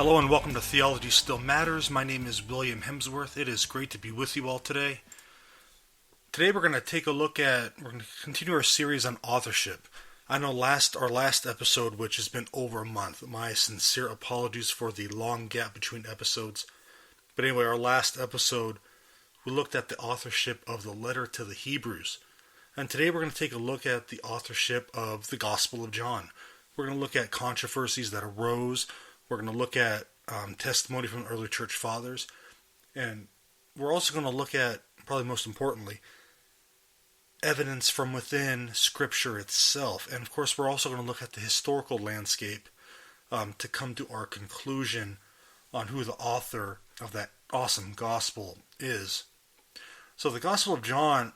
Hello and welcome to Theology Still Matters. My name is William Hemsworth. It is great to be with you all today. Today we're going to continue our series on authorship. I know our last episode, which has been over a month. My sincere apologies for the long gap between episodes. But anyway, our last episode, we looked at the authorship of the letter to the Hebrews. And today we're going to take a look at the authorship of the Gospel of John. We're going to look at controversies that arose. We're going to look at testimony from the early church fathers. And we're also going to look at, probably most importantly, evidence from within Scripture itself. And of course, we're also going to look at the historical landscape to come to our conclusion on who the author of that awesome gospel is. So the Gospel of John,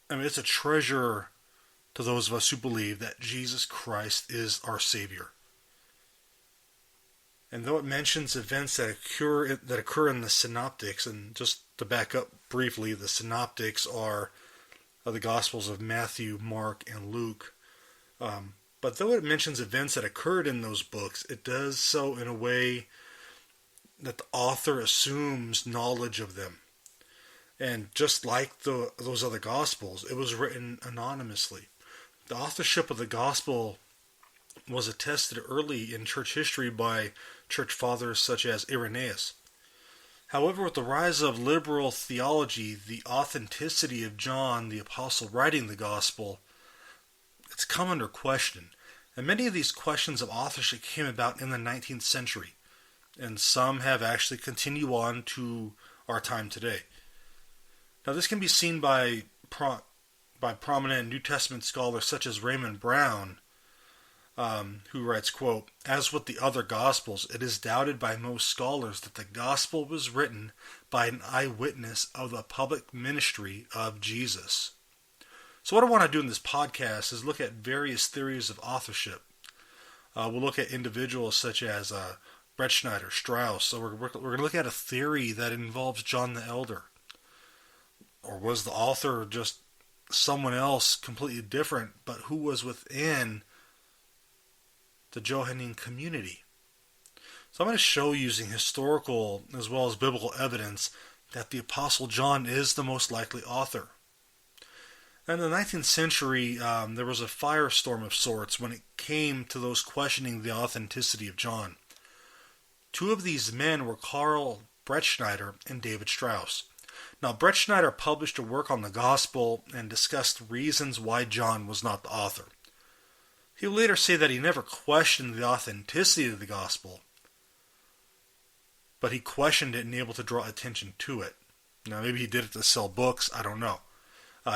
it's a treasure to those of us who believe that Jesus Christ is our Savior. And though it mentions events that occur in the Synoptics, and just to back up briefly, the Synoptics are the Gospels of Matthew, Mark, and Luke. But though it mentions events that occurred in those books, it does so in a way that the author assumes knowledge of them. And just like those other Gospels, it was written anonymously. The authorship of the Gospel was attested early in church history by church fathers such as Irenaeus. However, with the rise of liberal theology, the authenticity of John the Apostle writing the Gospel, it's come under question. And many of these questions of authorship came about in the 19th century, and some have actually continued on to our time today. Now, this can be seen by prominent New Testament scholars such as Raymond Brown, who writes, quote, "As with the other Gospels, it is doubted by most scholars that the Gospel was written by an eyewitness of the public ministry of Jesus." So what I want to do in this podcast is look at various theories of authorship. We'll look at individuals such as Bretschneider, Strauss. So we're going to look at a theory that involves John the Elder. Or was the author just someone else completely different, but who was within the Johannine community? So I'm going to show, using historical as well as biblical evidence, that the Apostle John is the most likely author. In the 19th century, there was a firestorm of sorts when it came to those questioning the authenticity of John. Two of these men were Karl Bretschneider and David Strauss. Now, Bretschneider published a work on the Gospel and discussed reasons why John was not the author. He will later say that he never questioned the authenticity of the Gospel, but he questioned it and able to draw attention to it. Now, maybe he did it to sell books, I don't know.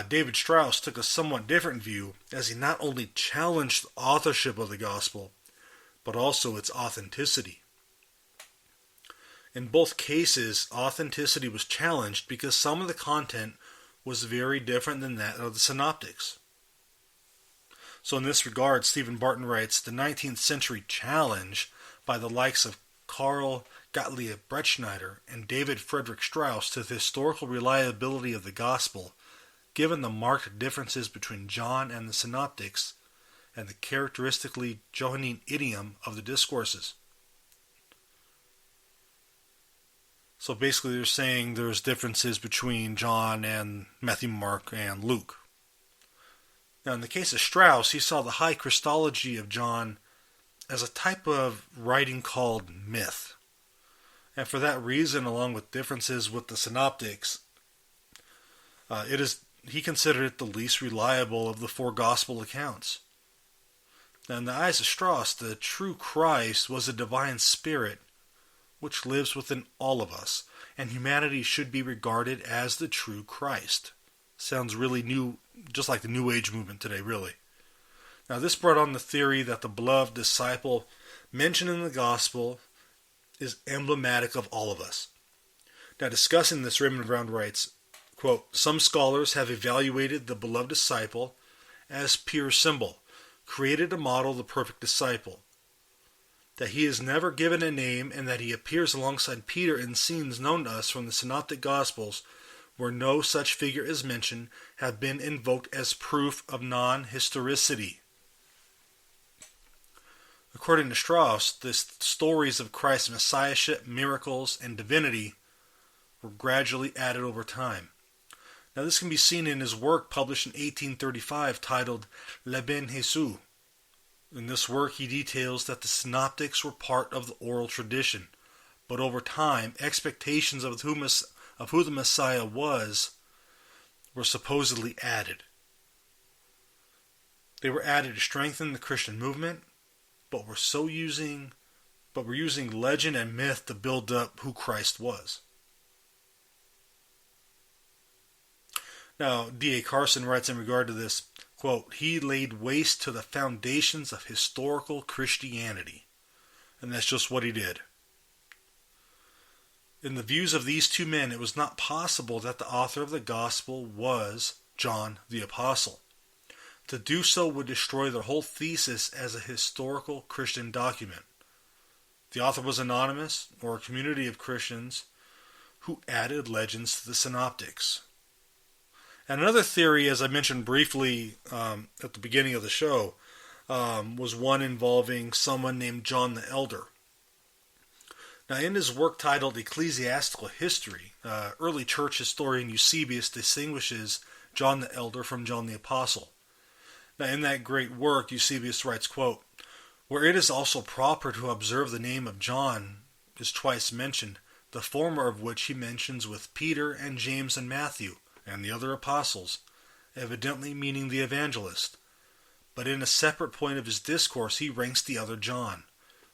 David Strauss took a somewhat different view, as he not only challenged the authorship of the Gospel, but also its authenticity. In both cases, authenticity was challenged because some of the content was very different than that of the Synoptics. So in this regard, Stephen Barton writes, "The 19th century challenge by the likes of Karl Gottlieb Bretschneider and David Frederick Strauss to the historical reliability of the Gospel, given the marked differences between John and the Synoptics, and the characteristically Johannine idiom of the discourses." So basically they're saying there's differences between John and Matthew, Mark, and Luke. Now in the case of Strauss, he saw the high Christology of John as a type of writing called myth. And for that reason, along with differences with the Synoptics, he considered it the least reliable of the four gospel accounts. Now in the eyes of Strauss, the true Christ was a divine spirit which lives within all of us, and humanity should be regarded as the true Christ. Sounds really new, just like the New Age movement today, really. Now this brought on the theory that the beloved disciple mentioned in the Gospel is emblematic of all of us. Now discussing this, Raymond Brown writes, quote, "Some scholars have evaluated the beloved disciple as pure symbol, created to model the perfect disciple. That he is never given a name, and that he appears alongside Peter in scenes known to us from the Synoptic Gospels where no such figure is mentioned, have been invoked as proof of non-historicity." According to Strauss, the stories of Christ's messiahship, miracles, and divinity were gradually added over time. Now this can be seen in his work published in 1835 titled Le Ben Jesus. In this work he details that the synoptics were part of the oral tradition, but over time expectations of who the Messiah was were supposedly added. They were added to strengthen the Christian movement, but were using legend and myth to build up who Christ was. Now, D.A. Carson writes in regard to this, quote, "He laid waste to the foundations of historical Christianity." And that's just what he did. In the views of these two men, it was not possible that the author of the Gospel was John the Apostle. To do so would destroy their whole thesis as a historical Christian document. The author was anonymous, or a community of Christians who added legends to the synoptics. And another theory, as I mentioned briefly at the beginning of the show, was one involving someone named John the Elder. Now, in his work titled Ecclesiastical History, early church historian Eusebius distinguishes John the Elder from John the Apostle. Now, in that great work, Eusebius writes, quote, "Where it is also proper to observe the name of John is twice mentioned, the former of which he mentions with Peter and James and Matthew, and the other apostles, evidently meaning the evangelist. But in a separate point of his discourse he ranks the other John,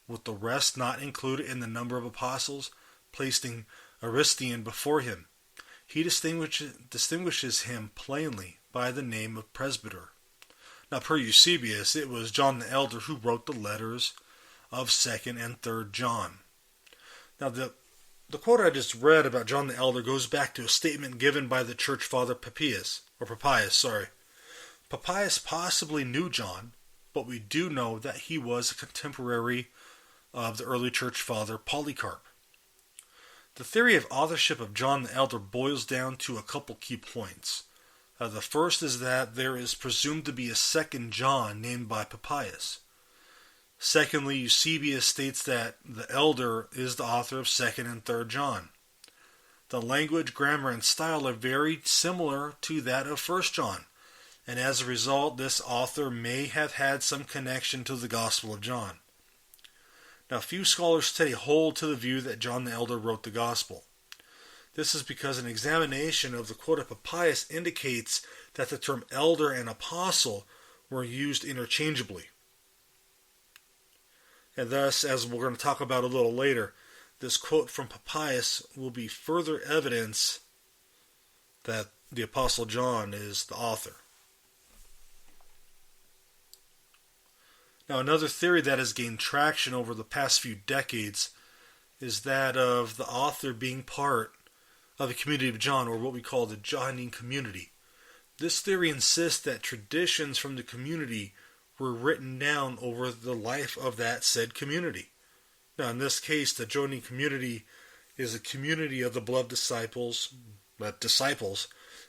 with the rest not included in the number of apostles, placing Aristian before him. He distinguishes him plainly by the name of presbyter." Now, per Eusebius, it was John the Elder who wrote the letters of 2nd and 3rd John. Now, the quote I just read about John the Elder goes back to a statement given by the church father Papias. Papias possibly knew John, but we do know that he was a contemporary of the early church father Polycarp. The theory of authorship of John the Elder boils down to a couple key points. The first is that there is presumed to be a second John named by Papias. Secondly, Eusebius states that the Elder is the author of 2nd and 3rd John. The language, grammar, and style are very similar to that of 1st John, and as a result, this author may have had some connection to the Gospel of John. Now, few scholars today hold to the view that John the Elder wrote the Gospel. This is because an examination of the quote of Papias indicates that the term elder and apostle were used interchangeably. And thus, as we're going to talk about a little later, this quote from Papias will be further evidence that the Apostle John is the author. Now, another theory that has gained traction over the past few decades is that of the author being part of the community of John, or what we call the Johannine community. This theory insists that traditions from the community were written down over the life of that said community. Now, in this case, the Johannine community is a community of the beloved disciples,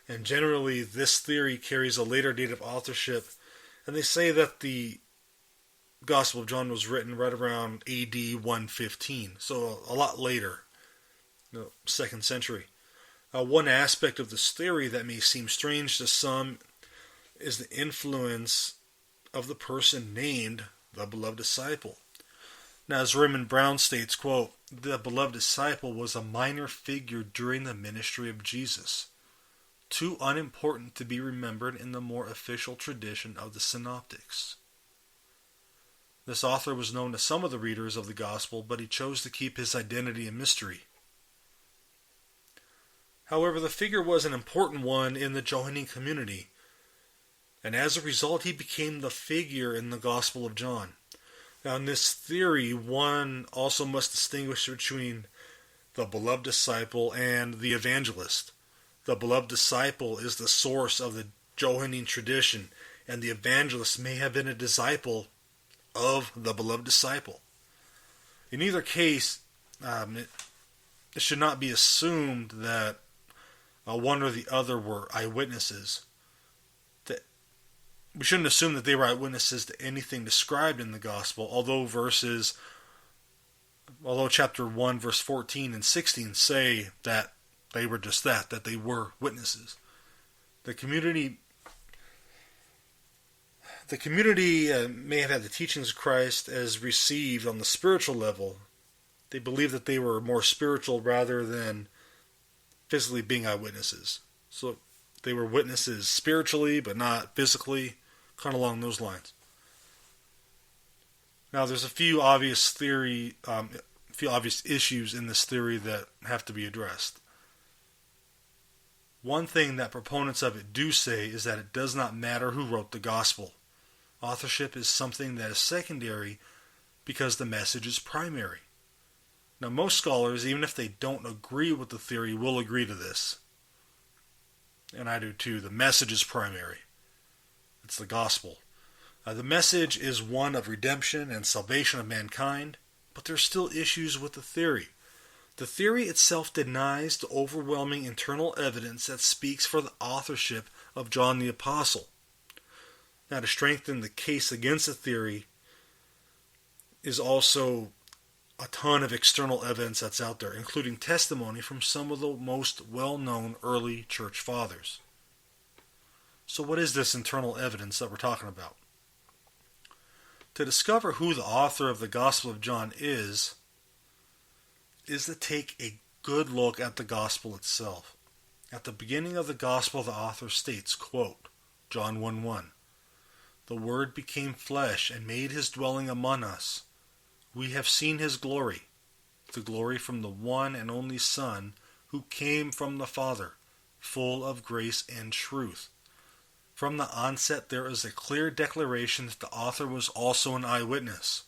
and generally this theory carries a later date of authorship, and they say that the Gospel of John was written right around AD 115, so a lot later, 2nd century. One aspect of this theory that may seem strange to some is the influence of the person named the beloved disciple. Now, as Raymond Brown states, quote, "The beloved disciple was a minor figure during the ministry of Jesus, too unimportant to be remembered in the more official tradition of the synoptics. This author was known to some of the readers of the gospel, but he chose to keep his identity a mystery. However, the figure was an important one in the Johannine community, and as a result he became the figure in the Gospel of John. Now, in this theory, one also must distinguish between the beloved disciple and the evangelist. The beloved disciple is the source of the Johannine tradition, and the evangelist may have been a disciple of the beloved disciple. In either case, it should not be assumed that one or the other were eyewitnesses. we shouldn't assume that they were eyewitnesses to anything described in the gospel, although chapter 1, verse 14 and 16 say that they were just that they were witnesses. The community may have had the teachings of Christ as received on the spiritual level. They believed that they were more spiritual rather than physically being eyewitnesses. So they were witnesses spiritually, but not physically, kind of along those lines. Now, there's a few obvious issues in this theory that have to be addressed. One thing that proponents of it do say is that it does not matter who wrote the gospel. Authorship is something that is secondary because the message is primary. Now, most scholars, even if they don't agree with the theory, will agree to this. And I do too. The message is primary. It's the gospel. The message is one of redemption and salvation of mankind, but there's still issues with the theory. The theory itself denies the overwhelming internal evidence that speaks for the authorship of John the Apostle. Now, to strengthen the case against the theory is also a ton of external evidence that's out there, including testimony from some of the most well-known early church fathers. So what is this internal evidence that we're talking about? To discover who the author of the Gospel of John is to take a good look at the Gospel itself. At the beginning of the Gospel, the author states, quote, John 1:1, "The Word became flesh and made his dwelling among us. We have seen his glory, the glory from the one and only Son who came from the Father, full of grace and truth." From the onset, there is a clear declaration that the author was also an eyewitness.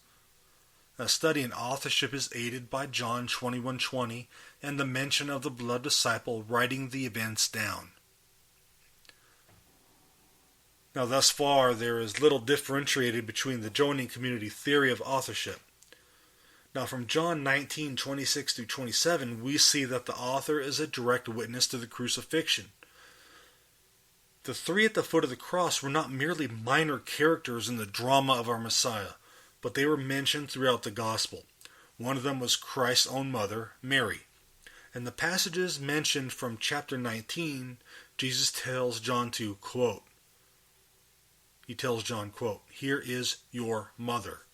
A study in authorship is aided by John 21:20 and the mention of the beloved disciple writing the events down. Now, thus far, there is little differentiated between the joining community theory of authorship. Now, from John 19:26 through 27, we see that the author is a direct witness to the crucifixion. The three at the foot of the cross were not merely minor characters in the drama of our Messiah, but they were mentioned throughout the gospel. One of them was Christ's own mother, Mary. In the passages mentioned from chapter 19, Jesus tells John to, quote, "Here is your mother."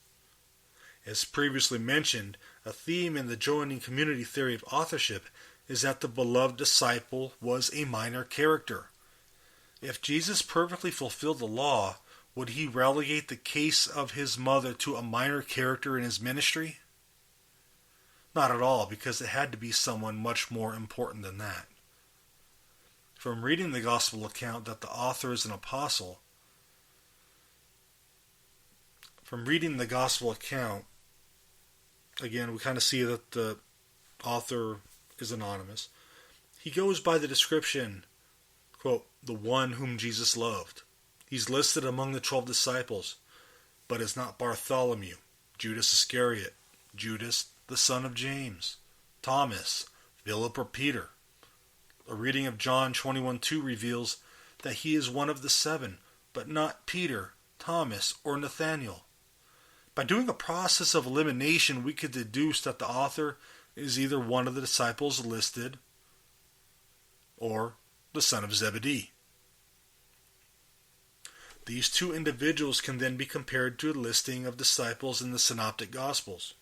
As previously mentioned, a theme in the joining community theory of authorship is that the beloved disciple was a minor character. If Jesus perfectly fulfilled the law, would he relegate the case of his mother to a minor character in his ministry? Not at all, because it had to be someone much more important than that. From reading the gospel account that the author is an apostle, again, we kind of see that the author is anonymous. He goes by the description, quote, "the one whom Jesus loved." He's listed among the 12 disciples, but is not Bartholomew, Judas Iscariot, Judas, the son of James, Thomas, Philip or Peter. A reading of John 21:2 reveals that he is one of the 7, but not Peter, Thomas, or Nathaniel. By doing a process of elimination, we could deduce that the author is either one of the disciples listed or the son of Zebedee. These two individuals can then be compared to a listing of disciples in the Synoptic Gospels.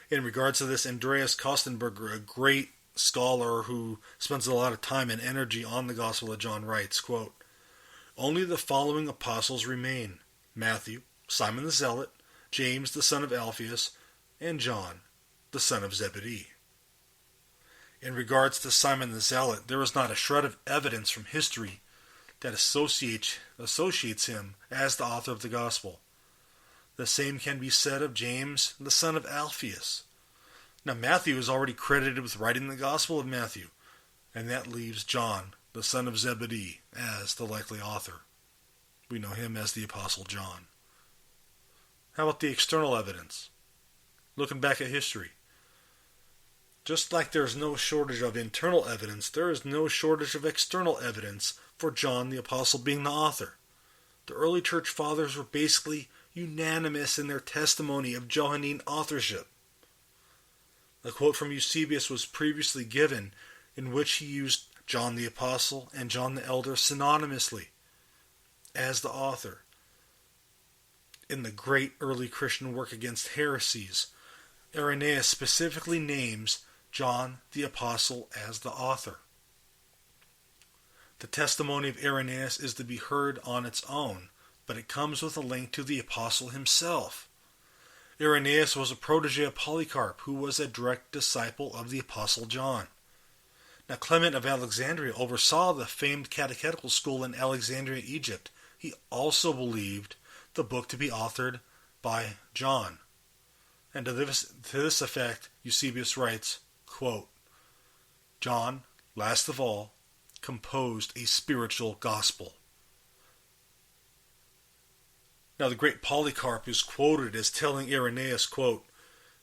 In regards to this, Andreas Kostenberger, a great scholar who spends a lot of time and energy on the Gospel of John, writes, quote, "Only the following apostles remain: Matthew, Simon the Zealot, James the son of Alphaeus, and John, the son of Zebedee." In regards to Simon the Zealot, there is not a shred of evidence from history that associates him as the author of the Gospel. The same can be said of James, the son of Alphaeus. Now, Matthew is already credited with writing the Gospel of Matthew, and that leaves John, the son of Zebedee, as the likely author. We know him as the Apostle John. How about the external evidence? Looking back at history. Just like there is no shortage of internal evidence, there is no shortage of external evidence for John the Apostle being the author. the early church fathers were basically unanimous in their testimony of Johannine authorship. A quote from Eusebius was previously given in which he used John the Apostle and John the Elder synonymously as the author. In the great early Christian work against heresies, Irenaeus specifically names John the Apostle as the author. The testimony of Irenaeus is to be heard on its own, but it comes with a link to the Apostle himself. Irenaeus was a protege of Polycarp, who was a direct disciple of the Apostle John. Now, Clement of Alexandria oversaw the famed catechetical school in Alexandria, Egypt. He also believed the book to be authored by John. And to this effect, Eusebius writes, quote, John, last of all, composed a spiritual gospel. Now the great Polycarp is quoted as telling Irenaeus, quote,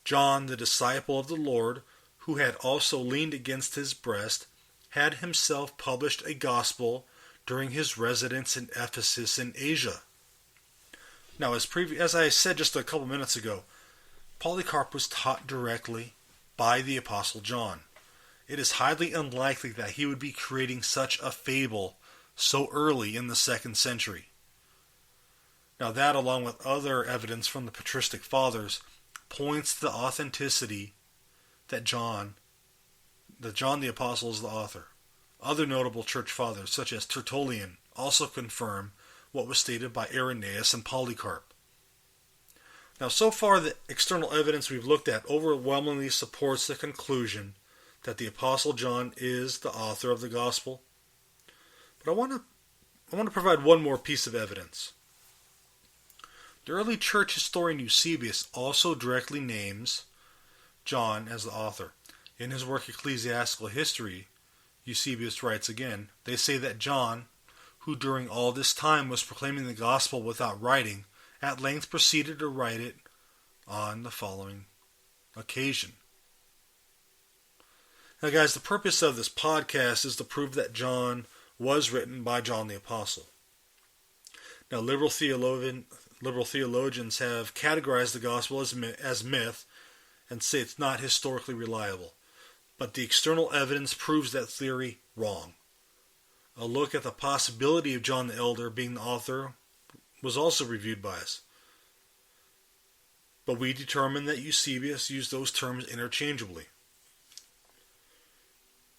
John, the disciple of the Lord, who had also leaned against his breast, had himself published a gospel during his residence in Ephesus in Asia. Now, as I said just a couple minutes ago, Polycarp was taught directly by the Apostle John. It is highly unlikely that he would be creating such a fable so early in the 2nd century. Now that, along with other evidence from the patristic fathers, points to the authenticity that John the Apostle is the author. Other notable church fathers, such as Tertullian, also confirm what was stated by Irenaeus and Polycarp. Now, so far, the external evidence we've looked at overwhelmingly supports the conclusion that the Apostle John is the author of the Gospel. But I want to provide one more piece of evidence. The early church historian Eusebius also directly names John as the author. In his work Ecclesiastical History, Eusebius writes again, they say that John, who during all this time was proclaiming the gospel without writing, at length proceeded to write it on the following occasion. Now guys, the purpose of this podcast is to prove that John was written by John the Apostle. Now liberal theologians have categorized the gospel as myth and say it's not historically reliable. But the external evidence proves that theory wrong. A look at the possibility of John the Elder being the author was also reviewed by us. But we determined that Eusebius used those terms interchangeably.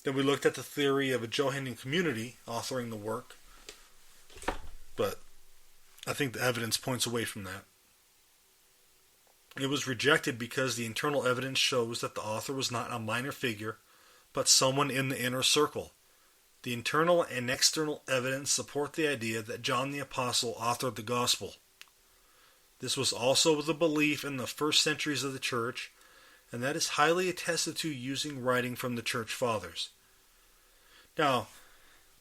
Then we looked at the theory of a Johannine community authoring the work, but I think the evidence points away from that. It was rejected because the internal evidence shows that the author was not a minor figure, but someone in the inner circle. The internal and external evidence support the idea that John the Apostle authored the Gospel. This was also the belief in the first centuries of the Church, and that is highly attested to using writing from the Church Fathers. Now,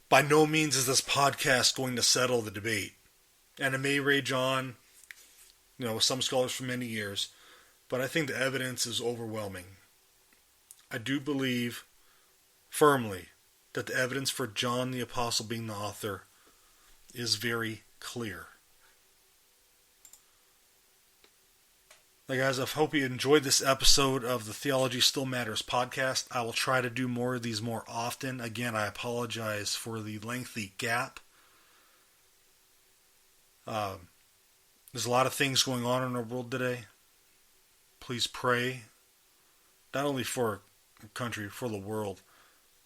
by no means is this podcast going to settle the debate, and it may rage on, with some scholars for many years, but I think the evidence is overwhelming. I do believe firmly that the evidence for John the Apostle being the author is very clear. Now guys, I hope you enjoyed this episode of the Theology Still Matters podcast. I will try to do more of these more often. Again, I apologize for the lengthy gap. There's a lot of things going on in our world today. Please pray, not only for our country, for the world.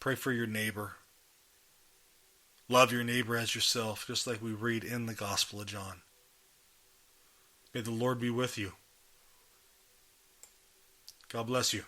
Pray for your neighbor. Love your neighbor as yourself, just like we read in the Gospel of John. May the Lord be with you. God bless you.